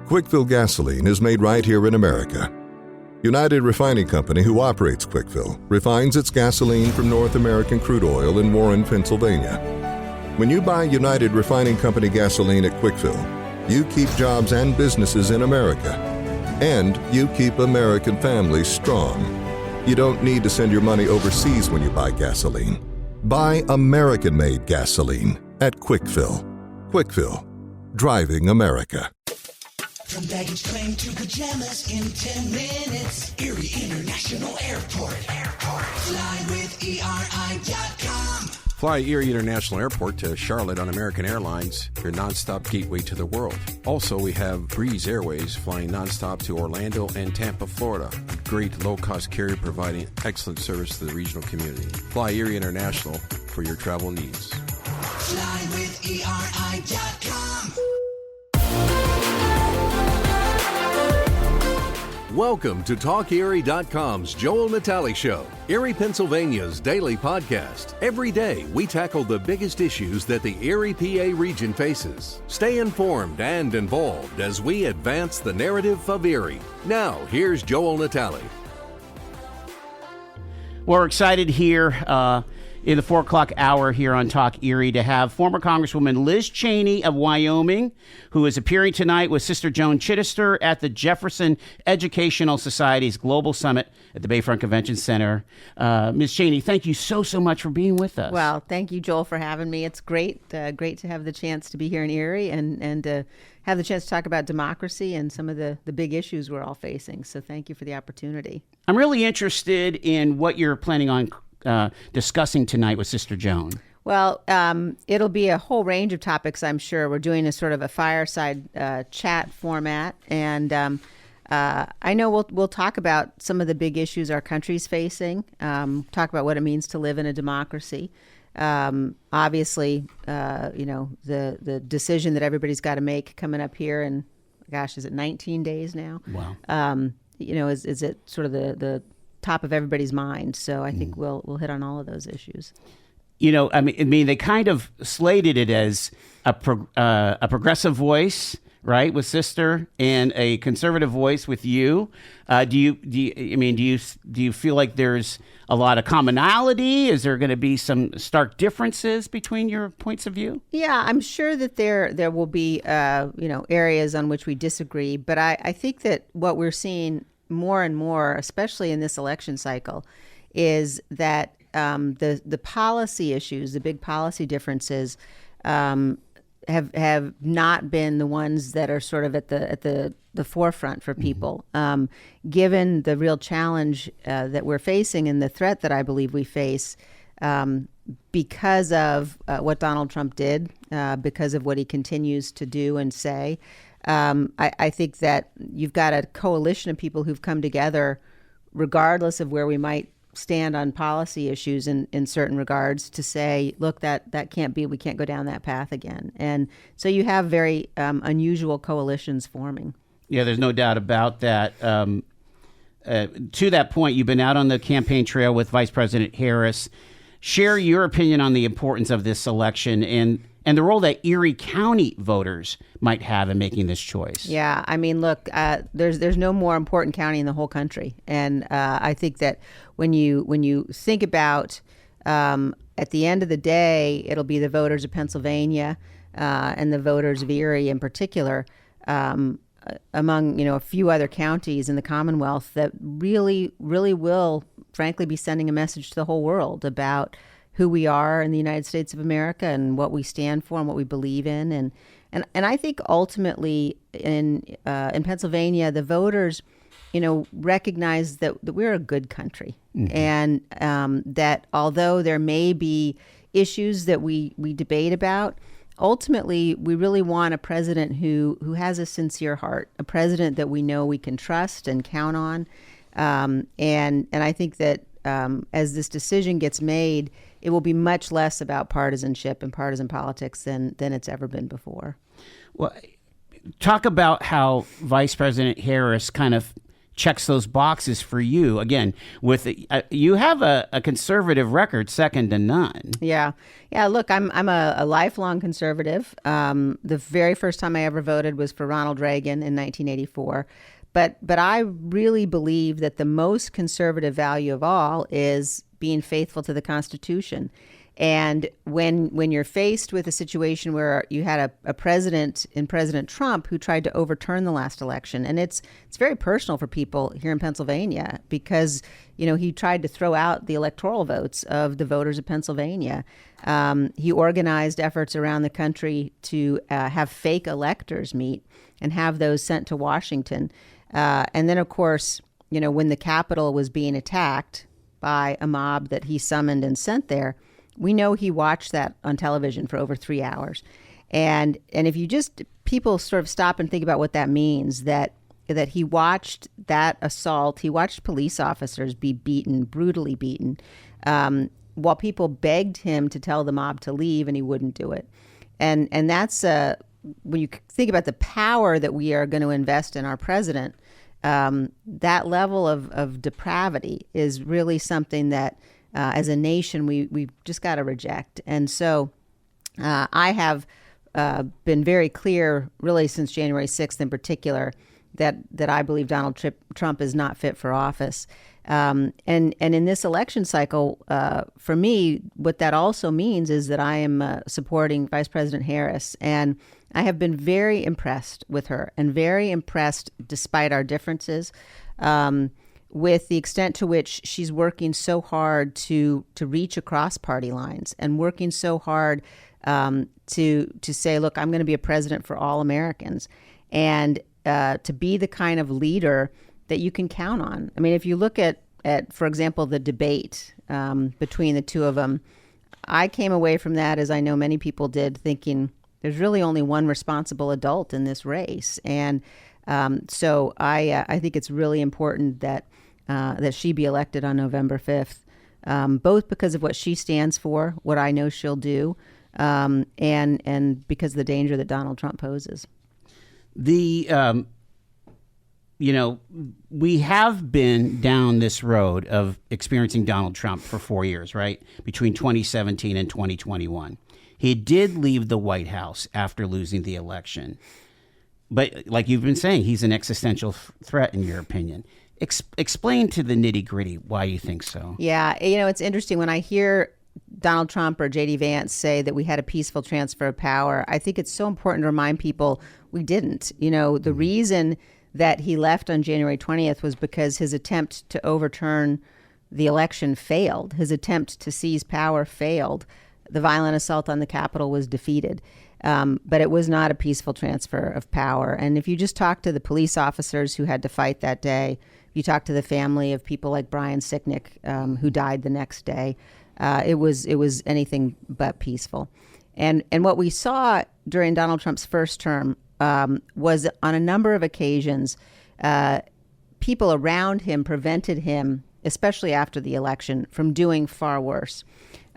Quickfill gasoline is made right here in America. United Refining Company, who operates Quickfill, refines its gasoline from North American crude oil in Warren, Pennsylvania. When you buy United Refining Company gasoline at Quickfill, you keep jobs and businesses in America, and you keep American families strong. You don't need to send your money overseas when you buy gasoline. Buy American-made gasoline at Quickfill. Quickfill, driving America. From baggage claim to pajamas in 10 minutes. Erie International Airport. Fly with ERI.com. Fly Erie International Airport to Charlotte on American Airlines, your nonstop gateway to the world. Also, we have Breeze Airways flying nonstop to Orlando and Tampa, Florida. A great low-cost carrier providing excellent service to the regional community. Fly Erie International for your travel needs. Fly with ERI.com. Welcome to TalkErie.com's Joel Natale Show, Erie, Pennsylvania's daily podcast. Every day, we tackle the biggest issues that the Erie, PA region faces. Stay informed and involved as we advance the narrative of Erie. Now, here's Joel Natale. We're excited here in the 4 o'clock hour here on Talk Erie to have former Congresswoman Liz Cheney of Wyoming, who is appearing tonight with Sister Joan Chittister at the Jefferson Educational Society's Global Summit at the Bayfront Convention Center. Ms. Cheney, thank you so much for being with us. Well, thank you, Joel, for having me. It's great to have the chance to be here in Erie and to have the chance to talk about democracy and some of the big issues we're all facing. So thank you for the opportunity. I'm really interested in what you're planning on discussing tonight with Sister Joan. Well, it'll be a whole range of topics, I'm sure. We're doing a sort of a fireside chat format, and I know we'll talk about some of the big issues our country's facing, talk about what it means to live in a democracy. Obviously, the decision that everybody's got to make coming up here in, gosh, is it 19 days now? Wow. Is it sort of the top of everybody's mind? So I think we'll hit on all of those issues. I mean, they kind of slated it as a progressive voice, right, with Sister, and a conservative voice with you. Do you feel like there's a lot of commonality? Is there going to be some stark differences between your points of view? Yeah, I'm sure that there will be areas on which we disagree, but I think that what we're seeing more and more, especially in this election cycle, is that the policy issues, the big policy differences, have not been the ones that are sort of at the forefront for people. Given the real challenge that we're facing and the threat that I believe we face because of what Donald Trump did, because of what he continues to do and say, I think that you've got a coalition of people who've come together, regardless of where we might stand on policy issues in certain regards, to say, look, that can't be, we can't go down that path again. And so you have very unusual coalitions forming. Yeah, there's no doubt about that. To that point, you've been out on the campaign trail with Vice President Harris. Share your opinion on the importance of this election and the role that Erie County voters might have in making this choice. Yeah, I mean, look, there's no more important county in the whole country, and I think that when you think about at the end of the day, it'll be the voters of Pennsylvania and the voters of Erie in particular, among a few other counties in the Commonwealth, that really will, frankly, be sending a message to the whole world about who we are in the United States of America and what we stand for and what we believe in. And I think ultimately in Pennsylvania, the voters, recognize that we're a good country, and that although there may be issues that we debate about, ultimately we really want a president who has a sincere heart, a president that we know we can trust and count on. And I think that as this decision gets made, it will be much less about partisanship and partisan politics than it's ever been before. Well, talk about how Vice President Harris kind of checks those boxes for you. Again, with you have a conservative record second to none. Yeah. Look, I'm a lifelong conservative. The very first time I ever voted was for Ronald Reagan in 1984. But I really believe that the most conservative value of all is being faithful to the Constitution. And when you're faced with a situation where you had a president in President Trump who tried to overturn the last election, and it's very personal for people here in Pennsylvania because, he tried to throw out the electoral votes of the voters of Pennsylvania. He organized efforts around the country to have fake electors meet and have those sent to Washington. And then, of course, when the Capitol was being attacked by a mob that he summoned and sent there, we know he watched that on television for over 3 hours. And if you just, people sort of stop and think about what that means, that he watched that assault, he watched police officers be beaten, brutally beaten, while people begged him to tell the mob to leave and he wouldn't do it. And that's, when you think about the power that we are going to invest in our president, that level of depravity is really something that, as a nation, we've just got to reject. And so I have been very clear, really since January 6th in particular, that I believe Donald Trump is not fit for office. And in this election cycle, for me, what that also means is that I am supporting Vice President Harris. And I have been very impressed with her and very impressed, despite our differences, with the extent to which she's working so hard to reach across party lines and working so hard to say, look, I'm going to be a president for all Americans, and to be the kind of leader that you can count on. I mean, if you look at for example, the debate between the two of them, I came away from that, as I know many people did, thinking there's really only one responsible adult in this race. And so I think it's really important that she be elected on November 5th, both because of what she stands for, what I know she'll do, and because of the danger that Donald Trump poses. We have been down this road of experiencing Donald Trump for 4 years, right? Between 2017 and 2021. He did leave the White House after losing the election. But like you've been saying, he's an existential threat, in your opinion. Explain to the nitty-gritty why you think so. Yeah, it's interesting. When I hear Donald Trump or J.D. Vance say that we had a peaceful transfer of power, I think it's so important to remind people we didn't. The reason that he left on January 20th was because his attempt to overturn the election failed. His attempt to seize power failed. The violent assault on the Capitol was defeated. But it was not a peaceful transfer of power. And if you just talk to the police officers who had to fight that day, if you talk to the family of people like Brian Sicknick, who died the next day, it was anything but peaceful. And what we saw during Donald Trump's first term was, on a number of occasions, people around him prevented him, especially after the election, from doing far worse.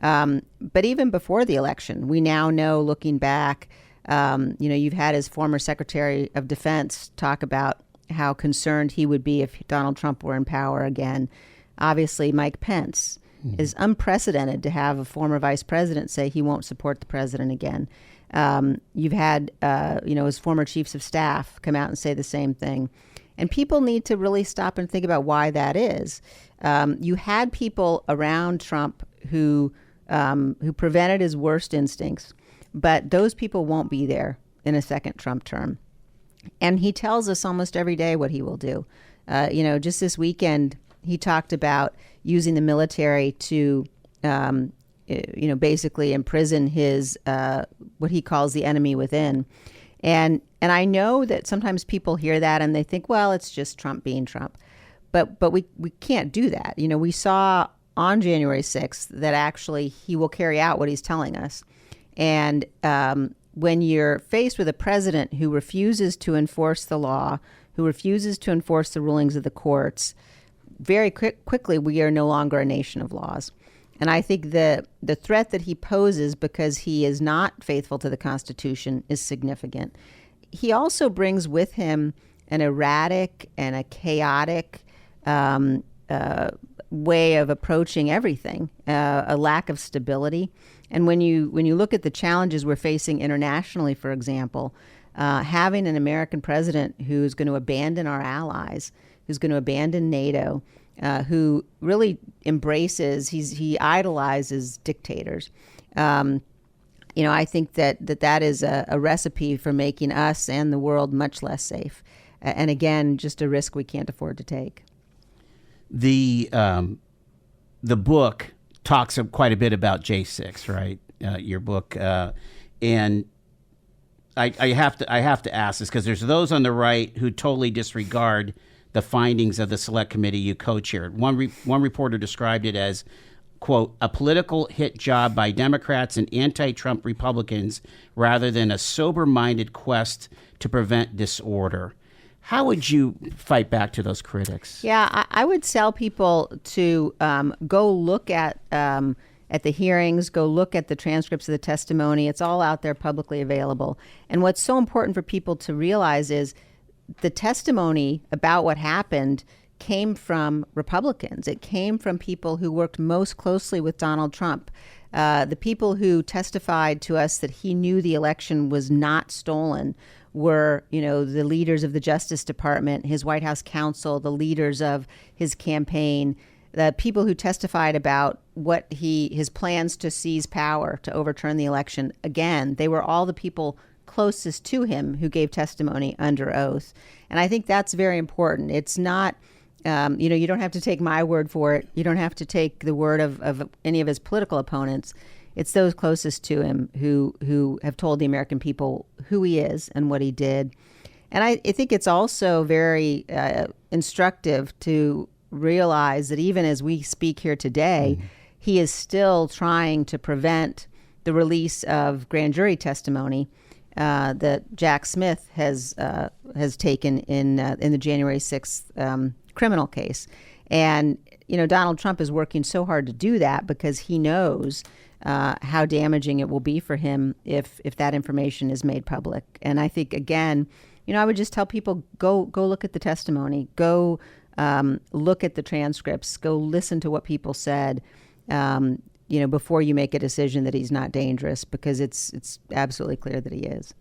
But even before the election, we now know, looking back, you've had his former Secretary of Defense talk about how concerned he would be if Donald Trump were in power again. Obviously, Mike Pence is unprecedented to have a former vice president say he won't support the president again. You've had, his former chiefs of staff come out and say the same thing. And people need to really stop and think about why that is. You had people around Trump who prevented his worst instincts, but those people won't be there in a second Trump term. And he tells us almost every day what he will do. Just this weekend, he talked about using the military to, basically imprison his, what he calls the enemy within. And I know that sometimes people hear that and they think, well, it's just Trump being Trump. But we can't do that. We saw on January 6th that actually he will carry out what he's telling us. And when you're faced with a president who refuses to enforce the law, who refuses to enforce the rulings of the courts, very quickly we are no longer a nation of laws. And I think the threat that he poses because he is not faithful to the Constitution is significant. He also brings with him an erratic and a chaotic way of approaching everything, a lack of stability. And when you look at the challenges we're facing internationally, for example, having an American president who's going to abandon our allies, who's going to abandon NATO, who really he idolizes dictators. I think that is a recipe for making us and the world much less safe. And again, just a risk we can't afford to take. The book talks quite a bit about J6, right? Your book, and I have to ask this because there's those on the right who totally disregard the findings of the select committee you co-chaired. One reporter described it as, quote, a political hit job by Democrats and anti-Trump Republicans rather than a sober-minded quest to prevent disorder. How would you fight back to those critics? Yeah, I would tell people to go look at the hearings, go look at the transcripts of the testimony. It's all out there publicly available. And what's so important for people to realize is the testimony about what happened came from Republicans. It came from people who worked most closely with Donald Trump. The people who testified to us that he knew the election was not stolen were, the leaders of the Justice Department, his White House counsel, the leaders of his campaign, the people who testified about his plans to seize power, to overturn the election. Again, they were all the people closest to him who gave testimony under oath. And I think that's very important. It's not, you don't have to take my word for it. You don't have to take the word of any of his political opponents. It's those closest to him who have told the American people who he is and what he did. And I think it's also very instructive to realize that even as we speak here today, he is still trying to prevent the release of grand jury testimony that Jack Smith has taken in the January 6th criminal case. And, Donald Trump is working so hard to do that because he knows how damaging it will be for him if that information is made public. And I think, again, I would just tell people, go look at the testimony, go look at the transcripts, go listen to what people said, before you make a decision that he's not dangerous, because it's absolutely clear that he is.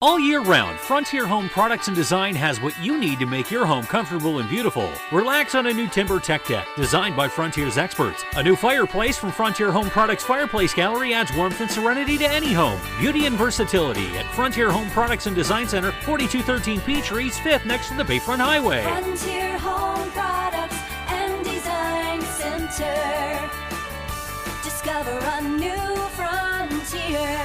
All year round, Frontier Home Products and Design has what you need to make your home comfortable and beautiful. Relax on a new timber tech deck designed by Frontier's experts. A new fireplace from Frontier Home Products Fireplace Gallery adds warmth and serenity to any home. Beauty and versatility at Frontier Home Products and Design Center, 4213 Peachtree, 5th next to the Bayfront Highway. Frontier Home Products and Design Center. Discover a new frontier.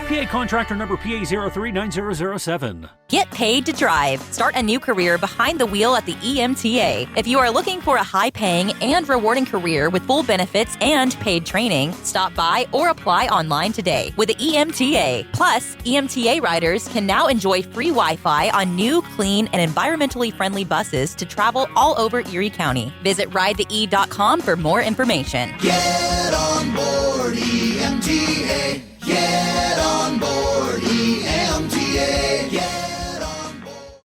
PA contractor number PA039007. Get paid to drive. Start a new career behind the wheel at the EMTA. If you are looking for a high-paying and rewarding career with full benefits and paid training, stop by or apply online today with the EMTA. Plus, EMTA riders can now enjoy free Wi-Fi on new, clean, and environmentally friendly buses to travel all over Erie County. Visit ridethee.com for more information. Get on board EMTA. Get on board EMTA. Get on board.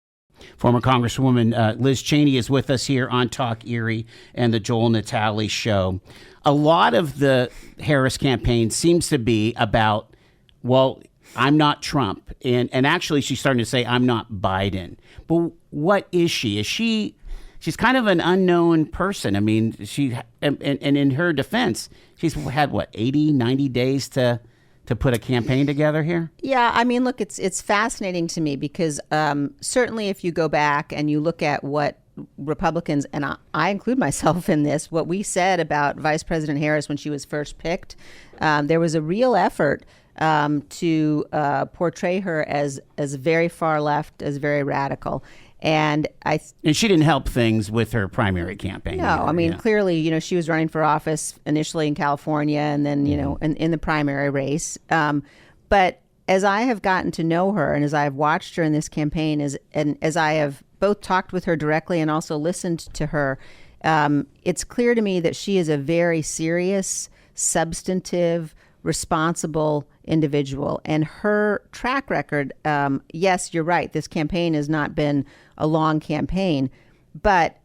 Former Congresswoman Liz Cheney is with us here on Talk Erie and the Joel Natale Show. A lot of the Harris campaign seems to be about, well, I'm not Trump. And actually, she's starting to say, I'm not Biden. But what is she? She's kind of an unknown person. I mean, and in her defense, she's had, 80, 90 days to put a campaign together here? Yeah, I mean, look, it's fascinating to me because certainly if you go back and you look at what Republicans, and I include myself in this, what we said about Vice President Harris when she was first picked, there was a real effort to portray her as very far left, as very radical. And she didn't help things with her primary campaign. No, I mean, clearly, she was running for office initially in California and then, in the primary race. But as I have gotten to know her and as I have watched her in this campaign, and as I have both talked with her directly and also listened to her, it's clear to me that she is a very serious, substantive, responsible individual. And her track record, yes, you're right, this campaign has not been a long campaign. But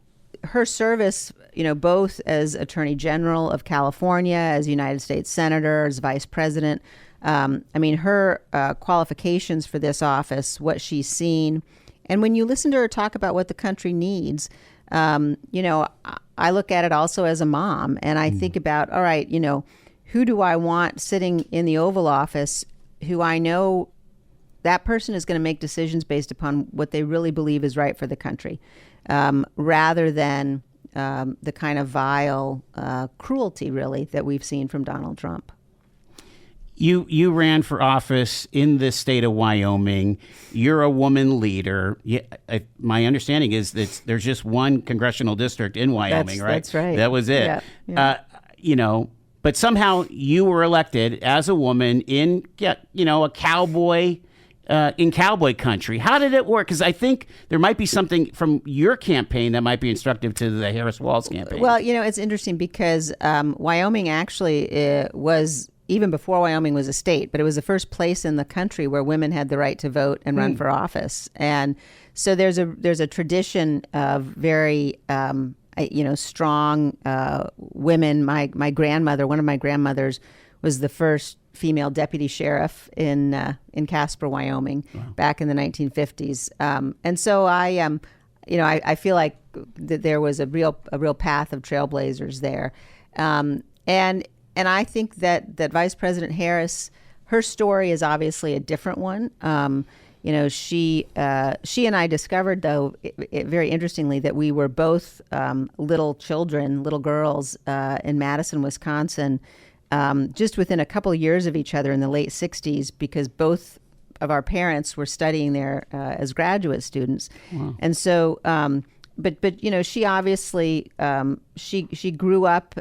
her service, both as Attorney General of California, as United States Senator, as Vice President, her qualifications for this office, what she's seen, and when you listen to her talk about what the country needs, I look at it also as a mom, and I think about, all right, who do I want sitting in the Oval Office who I know that person is going to make decisions based upon what they really believe is right for the country, rather than the kind of vile cruelty, really, that we've seen from Donald Trump. You ran for office in the state of Wyoming. You're a woman leader. My understanding is that there's just one congressional district in Wyoming, right? That's right. That was it. Yeah. But somehow you were elected as a woman in, a cowboy, in cowboy country. How did it work? Because I think there might be something from your campaign that might be instructive to the Harris-Walz campaign. Well, it's interesting because Wyoming actually was, even before Wyoming was a state, but it was the first place in the country where women had the right to vote and run for office. And so there's a tradition of very strong women. My grandmother, one of my grandmothers, was the first female deputy sheriff in Casper, Wyoming, back in the 1950s. And so I feel like that there was a real path of trailblazers there. And I think that Vice President Harris, her story is obviously a different one. She and I discovered, though, very interestingly, that we were both little girls in Madison, Wisconsin, just within a couple of years of each other in the late 60s, because both of our parents were studying there as graduate students. Wow. And so, but she obviously, she grew up,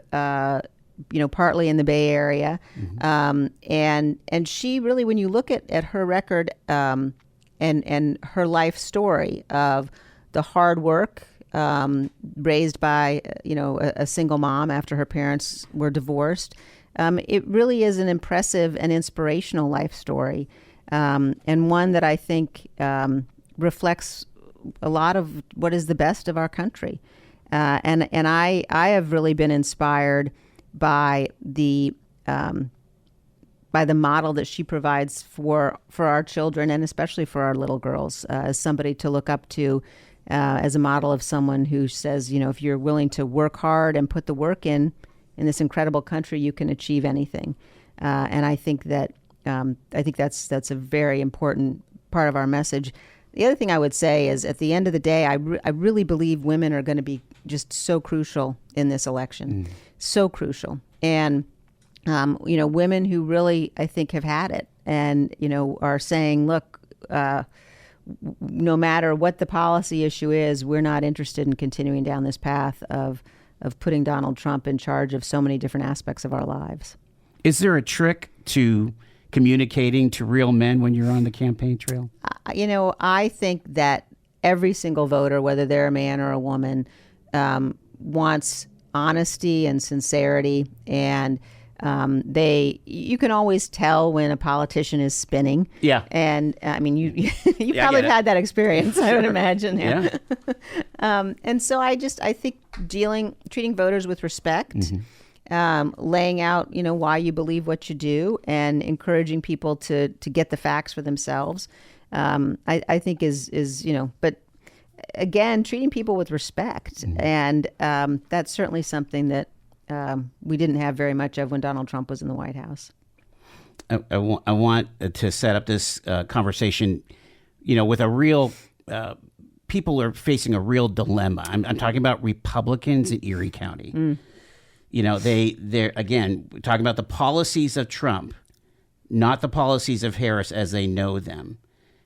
partly in the Bay Area. And she really, when you look at her record and her life story of the hard work, raised by, a single mom after her parents were divorced, it really is an impressive and inspirational life story, and one that I think reflects a lot of what is the best of our country. And I have really been inspired by the model that she provides for our children, and especially for our little girls, as somebody to look up to, as a model of someone who says, if you're willing to work hard and put the work in this incredible country, you can achieve anything. And I think that's a very important part of our message. The other thing I would say is, at the end of the day, I really believe women are going to be just so crucial in this election. So crucial. And, women who really, I think, have had it and, are saying, look, no matter what the policy issue is, we're not interested in continuing down this path of putting Donald Trump in charge of so many different aspects of our lives. Is there a trick to communicating to real men when you're on the campaign trail? I think that every single voter, whether they're a man or a woman, wants honesty and sincerity, and you can always tell when a politician is spinning. Yeah. And you probably had that experience, sure. I would imagine. Yeah. And so I think treating voters with respect, laying out, why you believe what you do, and encouraging people to get the facts for themselves, I think is but again, treating people with respect. And that's certainly something that we didn't have very much of when Donald Trump was in the White House. I want to set up this conversation, with a real, people are facing a real dilemma. I'm talking about Republicans in Erie County. They're again, talking about the policies of Trump, not the policies of Harris as they know them.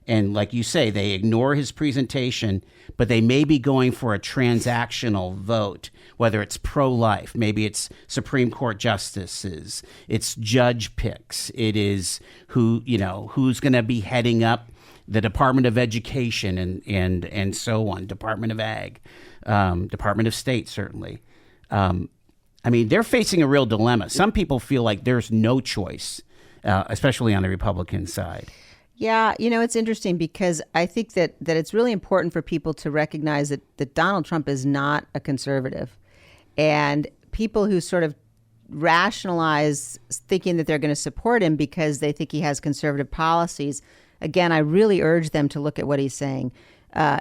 And like you say, they ignore his presentation, but they may be going for a transactional vote, whether it's pro-life, maybe it's Supreme Court justices, it's judge picks, it is who's going to be heading up the Department of Education and so on, Department of Ag, Department of State, certainly. They're facing a real dilemma. Some people feel like there's no choice, especially on the Republican side. Yeah, it's interesting because I think that it's really important for people to recognize that Donald Trump is not a conservative. And people who sort of rationalize thinking that they're going to support him because they think he has conservative policies, again, I really urge them to look at what he's saying.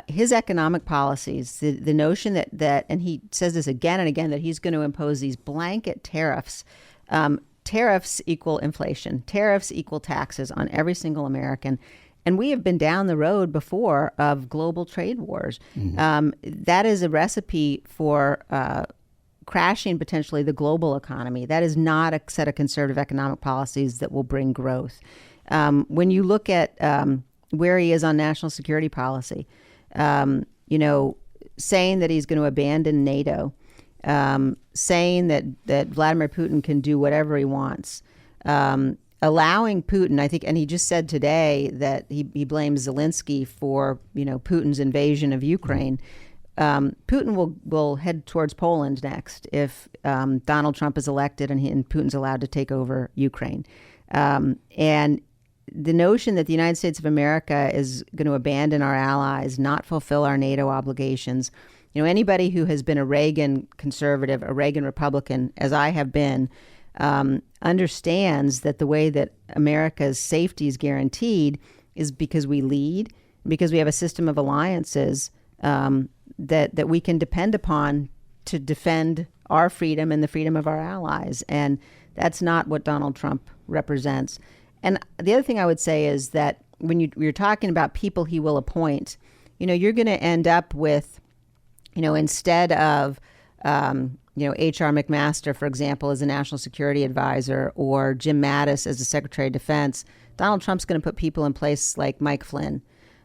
His economic policies, the notion that, and he says this again and again, that he's going to impose these blanket tariffs. Tariffs equal inflation. Tariffs equal taxes on every single American. And we have been down the road before of global trade wars. That is a recipe for crashing potentially the global economy. That is not a set of conservative economic policies that will bring growth. When you look at where he is on national security policy, saying that he's going to abandon NATO, saying that Vladimir Putin can do whatever he wants, allowing Putin, I think, and he just said today that he blames Zelensky for, Putin's invasion of Ukraine. Putin will head towards Poland next if Donald Trump is elected and Putin's allowed to take over Ukraine. And the notion that the United States of America is going to abandon our allies, not fulfill our NATO obligations. Anybody who has been a Reagan conservative, a Reagan Republican, as I have been, understands that the way that America's safety is guaranteed is because we lead, because we have a system of alliances that we can depend upon to defend our freedom and the freedom of our allies. And that's not what Donald Trump represents. And the other thing I would say is that when you're talking about people he will appoint, you're going to end up with, instead of, H.R. McMaster, for example, as a national security advisor, or Jim Mattis as the Secretary of Defense, Donald Trump's going to put people in place like Mike Flynn.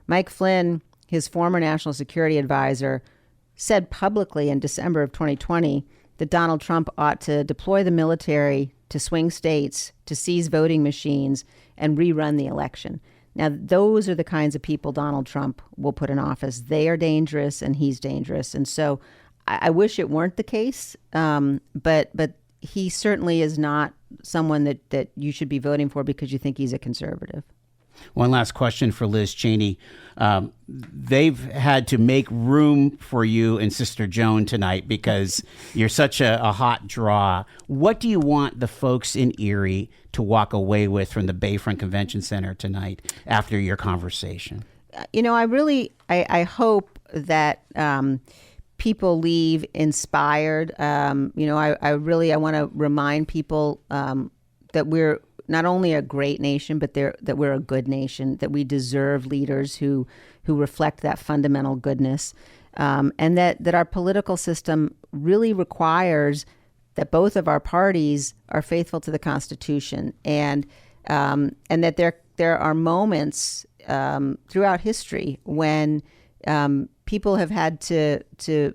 Mike Flynn, his former national security advisor, said publicly in December of 2020 that Donald Trump ought to deploy the military to swing states, to seize voting machines, and rerun the election. Now, those are the kinds of people Donald Trump will put in office. They are dangerous, and he's dangerous. And so I wish it weren't the case, but he certainly is not someone that you should be voting for because you think he's a conservative. One last question for Liz Cheney. They've had to make room for you and Sister Joan tonight because you're such a hot draw. What do you want the folks in Erie to walk away with from the Bayfront Convention Center tonight after your conversation? I hope that people leave inspired. I want to remind people that we're not only a great nation, but that we're a good nation, that we deserve leaders who reflect that fundamental goodness, and that our political system really requires that both of our parties are faithful to the Constitution, and that there are moments throughout history when people have had to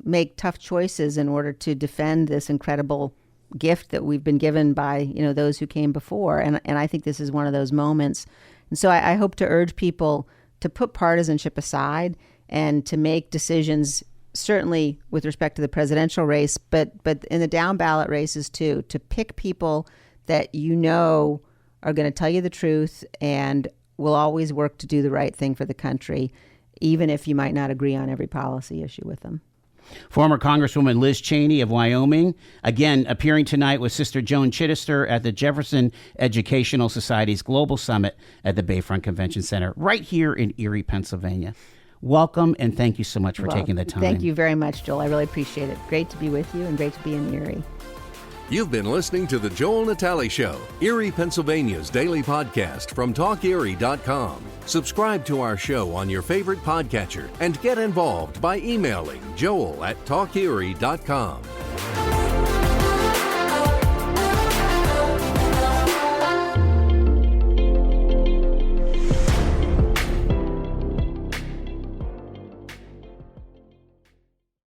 make tough choices in order to defend this incredible gift that we've been given by those who came before, and I think this is one of those moments. And so I hope to urge people to put partisanship aside and to make decisions, certainly with respect to the presidential race, but in the down ballot races too, to pick people that are going to tell you the truth and will always work to do the right thing for the country, even if you might not agree on every policy issue with them. Former Congresswoman Liz Cheney of Wyoming, again appearing tonight with Sister Joan Chittister at the Jefferson Educational Society's Global Summit at the Bayfront Convention Center right here in Erie, Pennsylvania. Welcome, and thank you so much for taking the time. Thank you very much, Joel. I really appreciate it. Great to be with you and great to be in Erie. You've been listening to The Joel Natale Show, Erie, Pennsylvania's daily podcast from TalkErie.com. Subscribe to our show on your favorite podcatcher and get involved by emailing joel@TalkErie.com.